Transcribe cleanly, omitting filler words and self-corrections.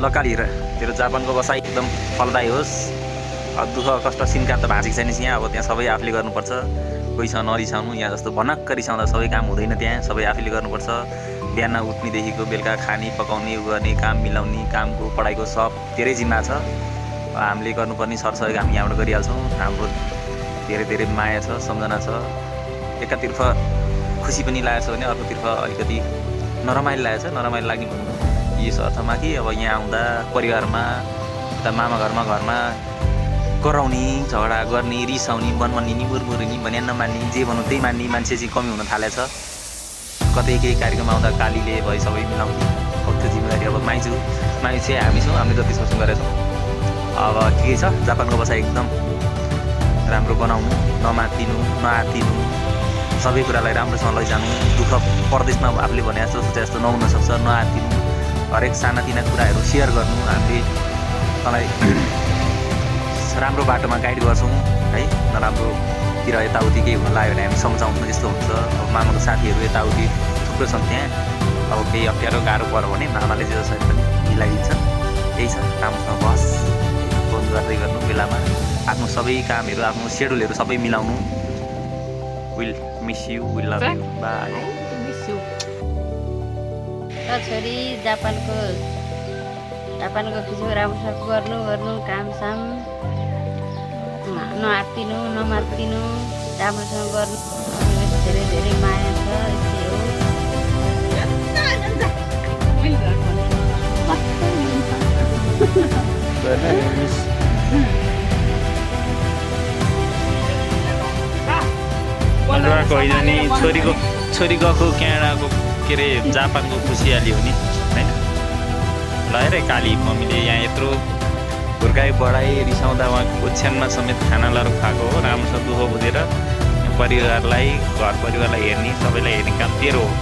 लकाली र तेरो जापानको बसाइ एकदम फलदायी होस्। दुःख कष्ट सिनका त भाँचेको छैन यहाँ, अब त्यहाँ सबै आफूले गर्नुपर्छ। कोहीसँग नरिसाउनु, यहाँ जस्तो भनक्क रिसाउँदा सबै काम हुँदैन, त्यहाँ सबै आफूले गर्नुपर्छ। बिहान उठ्नेदेखिको बेलुका खाने पकाउने गर्ने काम मिलाउने कामको पढाइको सब धेरै जिम्मा छ। हामीले गर्नुपर्ने सरसहयोग हामी यहाँबाट गरिहाल्छौँ। हाम्रो धेरै धेरै माया छ, सम्झना छ। एकातर्फ खुसी पनि लागेको छ भने अर्कोतर्फ अलिकति नरमाइलो लागेको छ। नरमाइलो लाग्ने भन्नु यस अर्थमा कि अब यहाँ आउँदा परिवारमा उता मामा घरमा कराउने, झगडा गर्ने, रिसाउने, मनमनिने, मुरमुरिने, भने नमान्ने, जे भनौँ त्यही मान्ने मान्छे चाहिँ कमी हुन थालेछ। कतै केही कार्यक्रम आउँदा कालीले भए सबै मिलाउने। अब त्यो जिम्मेवारी अब माइजू चाहिँ हामी छौँ, हामीले जति सोच्नु गरेका छौँ। अब ठिकै छ, जापानको बसाइ एकदम राम्रो बनाउनु, नमातिनु, नआतिनु, सबै कुरालाई राम्रोसँग लैजानु। दुःख परदेशमा आफूले भने जस्तो सोचे जस्तो नहुन सक्छ, नआतिनु। हरेक सानातिना कुराहरू सेयर गर्नु। हामीले तँलाई राम्रो बाटोमा गाइड गर्छौँ है। नराम्रोतिर यताउति केही हुन लाग्यो भने हामी सम्झाउनु, यस्तो हुन्छ। अब मामाको साथीहरू यताउति थुप्रो छन् त्यहाँ। अब केही अप्ठ्यारो गाह्रो पऱ्यो भने मामाले जे जसरी पनि मिलाइदिन्छ। त्यही छ, राम्रोसँग बस, फोन गर्दै गर्नु बेलामा, आफ्नो सबै कामहरू, आफ्नो सेड्युलहरू सबै मिलाउनु। Will miss you, will love you, by. छोरी जापानको पिछे राम्रोसँग गर्नु कामसाम, नआत्तिनु नमात्तिनु, राम्रोसँग गर्नु। धेरै धेरै माया छ, यस्तै हो। होइन नि छोरी गएको क्यानाडाको के अरे जापानको खुसियाली हो नि होइन। ल हेर काली मम्मीले यहाँ यत्रो हुर्काइ बढाइ रिसाउँदा उहाँको ओछ्यानमा समेत खाना लगाएर खुवाएको हो। राम्रोसँग दुःख बुझेर परिवारलाई, घर परिवारलाई हेर्ने, सबैलाई हेर्ने काम तेरो हो।